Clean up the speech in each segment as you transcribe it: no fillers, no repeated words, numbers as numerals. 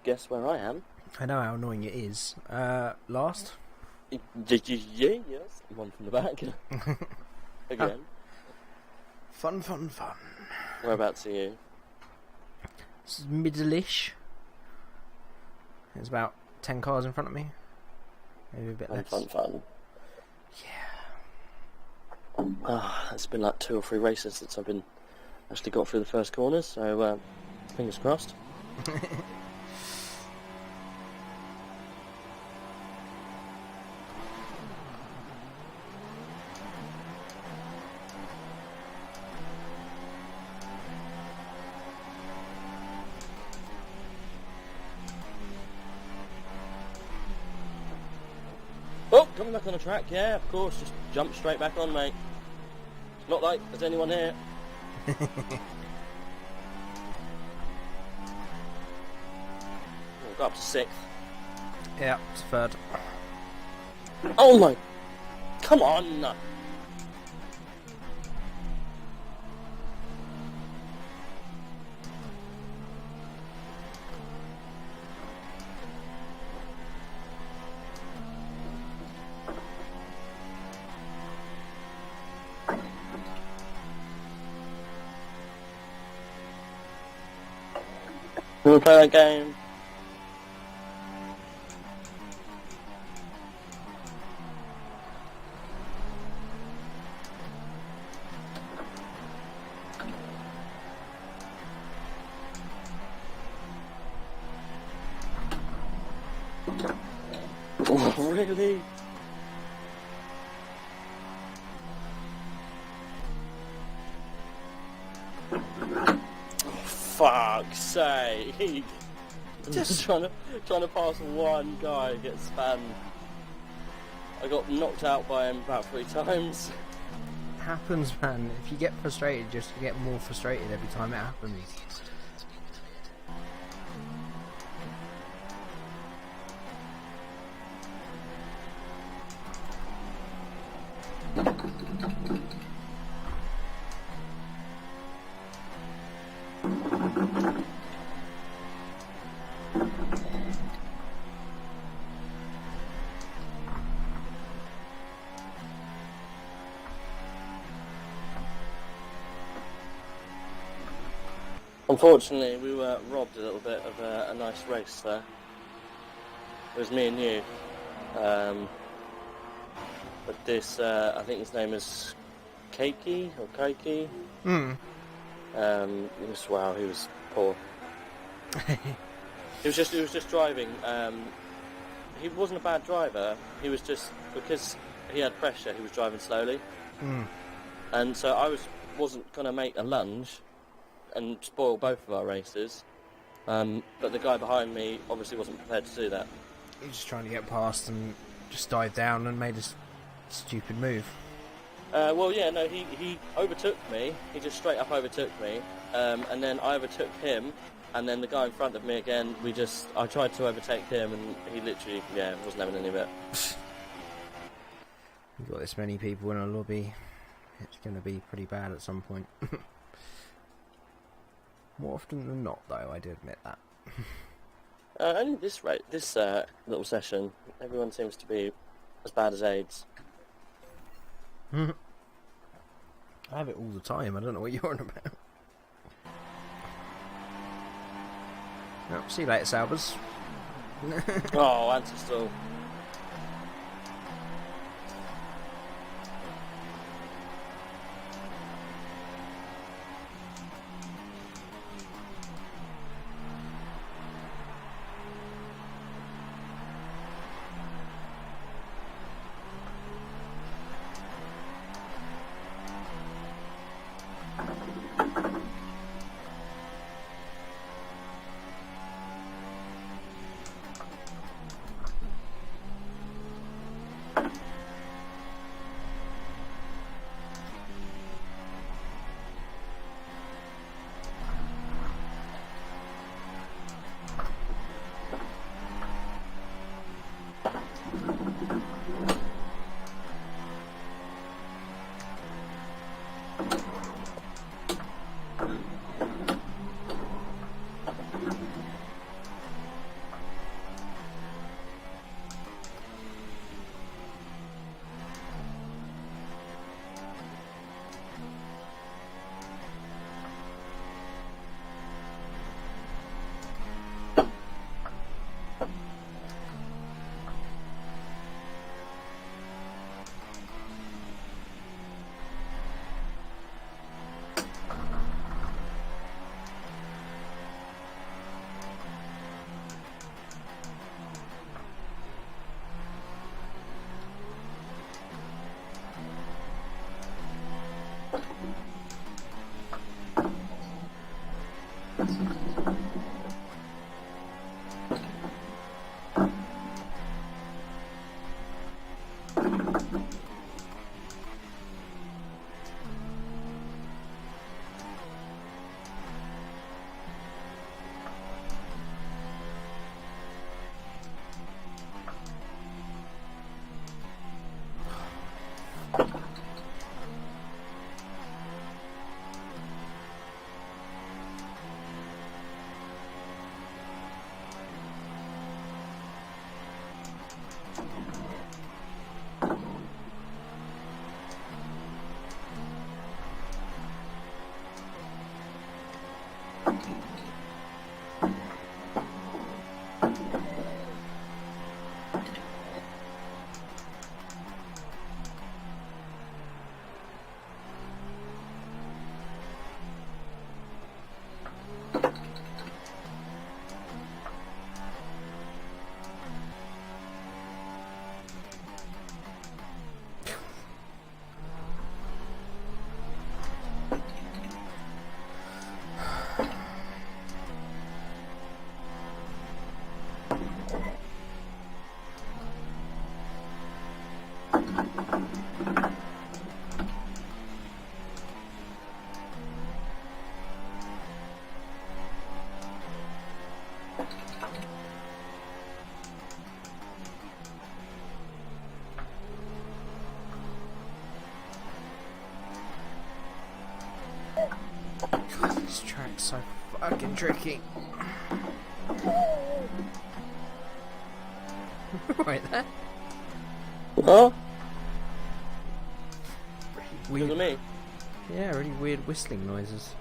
guess where I am? I know how annoying it is. Last? Did you? Yeah, yes. One from the back. Again. Fun. Whereabouts are you? It's middle-ish. There's about 10 cars in front of me. Maybe a bit less. Fun. Yeah. It's been like 2 or 3 races since I've been actually got through the first corners, so fingers crossed. Oh, coming back on the track, yeah, of course, just jump straight back on, mate. It's not like there's anyone here. Oh, got up to 6th. Yeah, it's third. Oh my... Come on! You wanna play that game? Oh, really? Fuck's sake! Just trying to pass one guy and get spammed. I got knocked out by him about 3 times. Happens, man. If you get frustrated, just you get more frustrated every time it happens. Unfortunately, we were robbed a little bit of a nice race there. It was me and you. But this, I think his name is Keiki or Keiki. Wow, he was poor. He was just driving. He wasn't a bad driver. He was just, because he had pressure, he was driving slowly. And so I wasn't gonna make a lunge and spoil both of our races, but the guy behind me obviously wasn't prepared to do that. He was just trying to get past and just dived down and made a stupid move. Well, yeah, no, he overtook me. He just straight up overtook me, and then I overtook him, and then the guy in front of me again. I tried to overtake him, and he literally, wasn't having any of it. You've got this many people in a lobby. It's going to be pretty bad at some point. More often than not, though, I do admit that. Only this little session, everyone seems to be as bad as AIDS. I have it all the time. I don't know what you're on about. Oh, see you later, Salvers. Oh, anti-stall. This track's so fucking tricky. Right there. Huh? Weird. Look at me. Yeah, really weird whistling noises.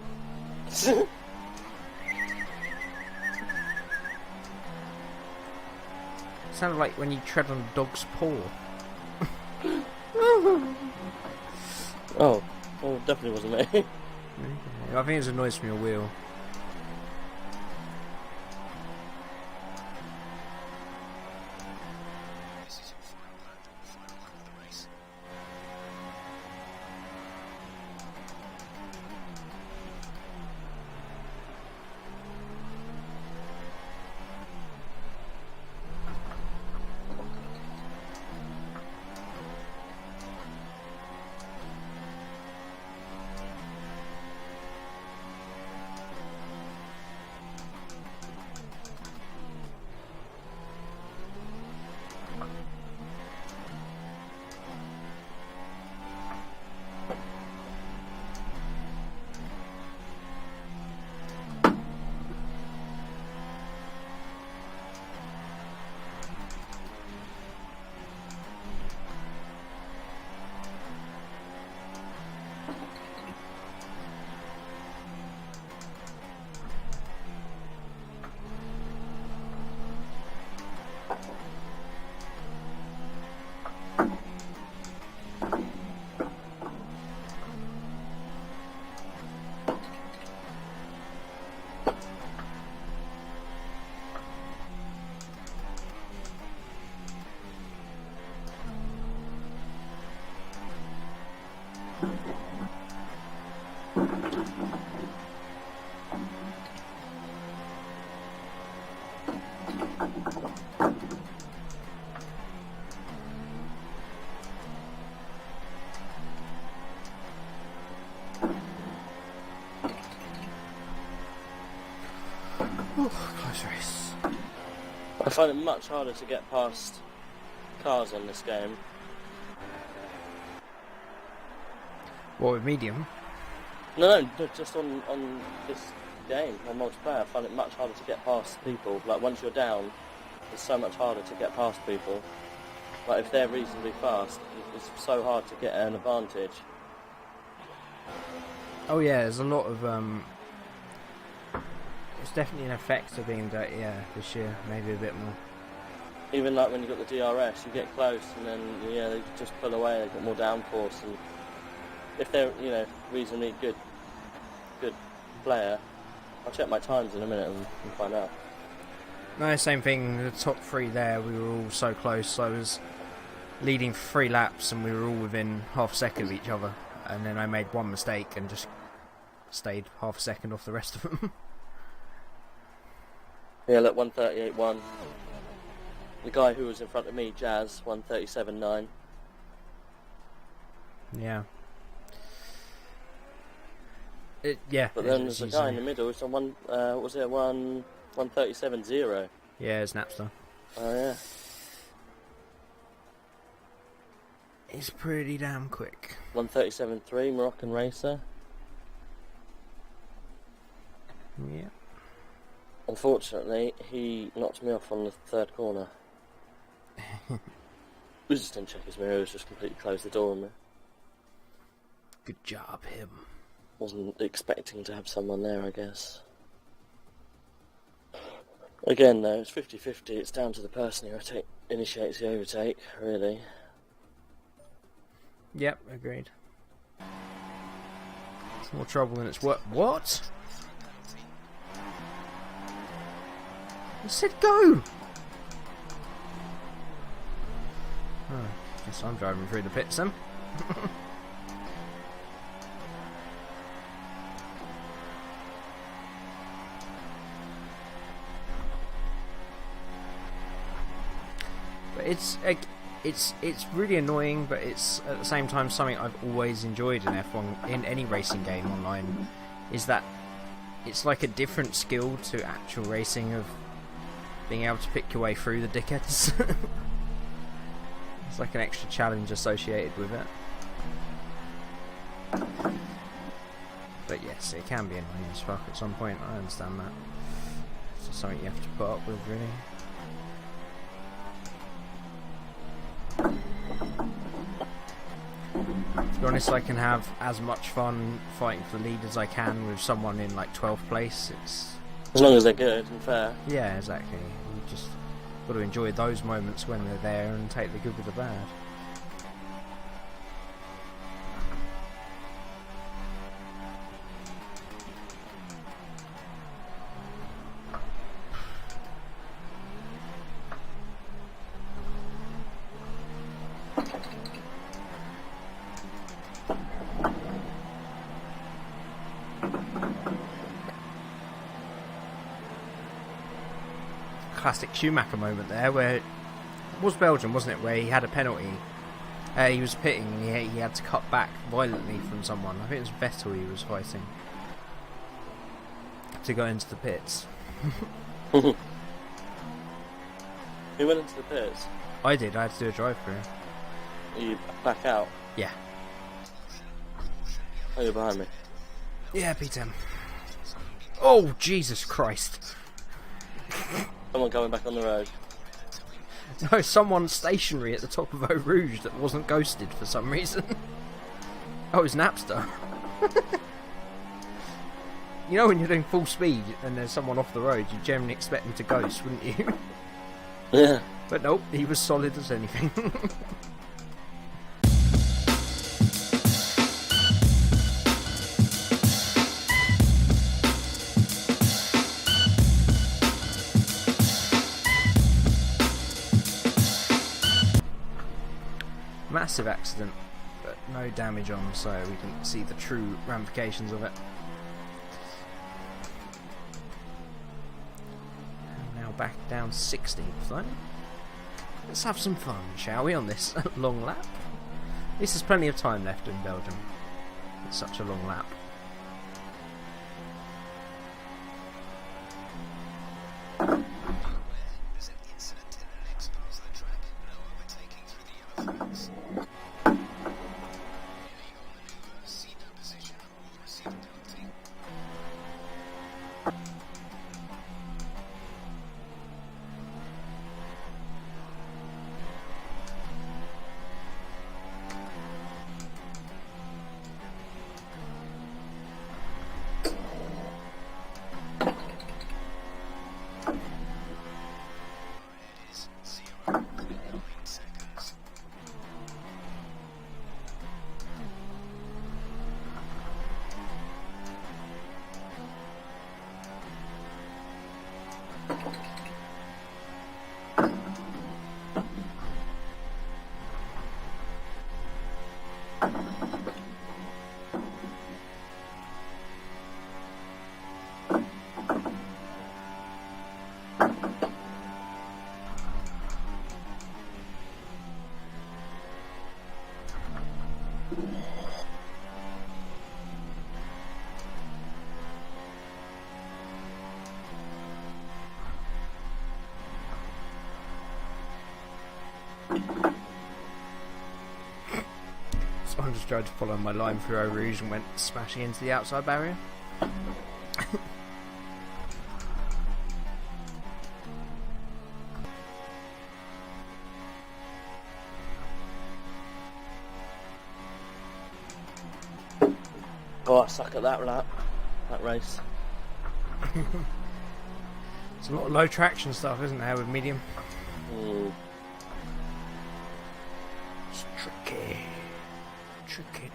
Sounded like when you tread on a dog's paw. Oh, well, definitely wasn't me. I think it's a noise from your wheel. Close race. I find it much harder to get past cars on this game. What, with medium? No, just on this game, on multiplayer, I find it much harder to get past people. Like, once you're down, it's so much harder to get past people. Like, if they're reasonably fast, it's so hard to get an advantage. Oh yeah, there's a lot of it's definitely an effect of being this year, maybe a bit more. Even like when you got the DRS, you get close and then they just pull away. They've got more downforce, and if they're reasonably good player, I'll check my times in a minute and find out. No, same thing. The top three there, we were all so close. I was leading 3 laps and we were all within half a second of each other. and then I made one mistake and just stayed half a second off the rest of them. Yeah, look, 138.1. The guy who was in front of me, Jazz, 137.9. Yeah. But then there's a guy in the middle. It's on 137.0. Yeah, it's Napster. Oh yeah. It's pretty damn quick. 137.3, Moroccan racer. Yeah. Unfortunately, he knocked me off on the third corner. He just didn't check his mirrors, just completely closed the door on me. Good job, him. Wasn't expecting to have someone there, I guess. Again, though, it's 50-50. It's down to the person who initiates the overtake, really. Yep, agreed. It's more trouble than it's worth. What? I said go! Oh, guess I'm driving through the pits then. But it's really annoying, but it's at the same time something I've always enjoyed in F1, in any racing game online, is that it's like a different skill to actual racing, of being able to pick your way through the dickheads. It's like an extra challenge associated with it. But yes, it can be annoying as fuck at some point, I understand that. It's just something you have to put up with, really. To be honest, I can have as much fun fighting for the lead as I can with someone in like 12th place. It's as long as they're good and fair. Yeah, exactly. You just got to enjoy those moments when they're there and take the good with the bad. Classic Schumacher moment there, where it was Belgium, wasn't it, where he had a penalty. He was pitting and he had to cut back violently from someone. I think it was Vettel he was fighting to go into the pits. Who went into the pits? I did. I had to do a drive-through. You back out? Yeah. Oh, you're behind me. Yeah, P10. Oh, Jesus Christ. Someone going back on the road. No, someone stationary at the top of Eau Rouge that wasn't ghosted for some reason. Oh, it was Napster. You know when you're doing full speed and there's someone off the road, you generally expect them to ghost, wouldn't you? Yeah. But nope, he was solid as anything. Massive accident, but no damage on, so we didn't see the true ramifications of it. And now back down 16th though. Let's have some fun, shall we, on this long lap? At least there's plenty of time left in Belgium. It's such a long lap. Someone just tried to follow my line through Eau Rouge and went smashing into the outside barrier. Oh, I suck at that race. It's a lot of low traction stuff, isn't there, with medium? Mm. It's tricky. Tricky.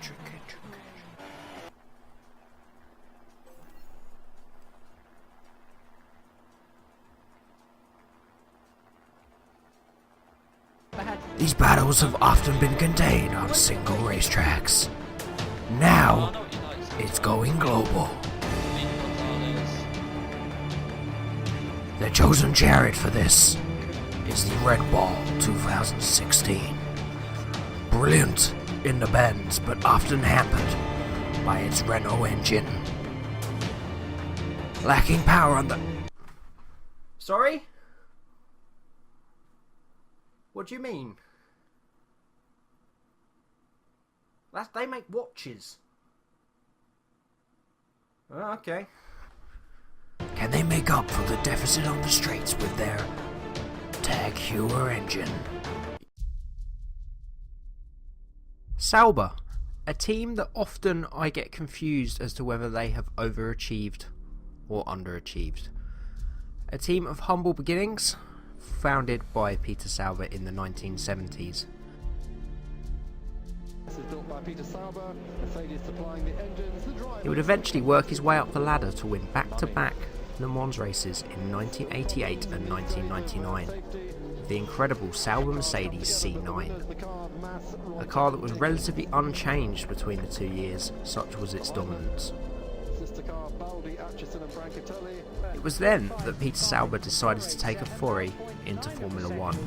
These battles have often been contained on single racetracks. Now, it's going global. The chosen chariot for this is the Red Bull 2016. Brilliant in the bends, but often hampered by its Renault engine. Lacking power on the... Sorry? What do you mean? They make watches. Oh, okay. Can they make up for the deficit on the streets with their Tag Heuer engine? Sauber, a team that often I get confused as to whether they have overachieved or underachieved. A team of humble beginnings, founded by Peter Sauber in the 1970s. This is built by Peter Sauber, Mercedes supplying the engines, the drivers. He would eventually work his way up the ladder to win back-to-back Le Mans races in 1988 and 1999 with the incredible Sauber Mercedes C9, a car that was relatively unchanged between the 2 years, such was its dominance. It was then that Peter Sauber decided to take a foray into Formula One.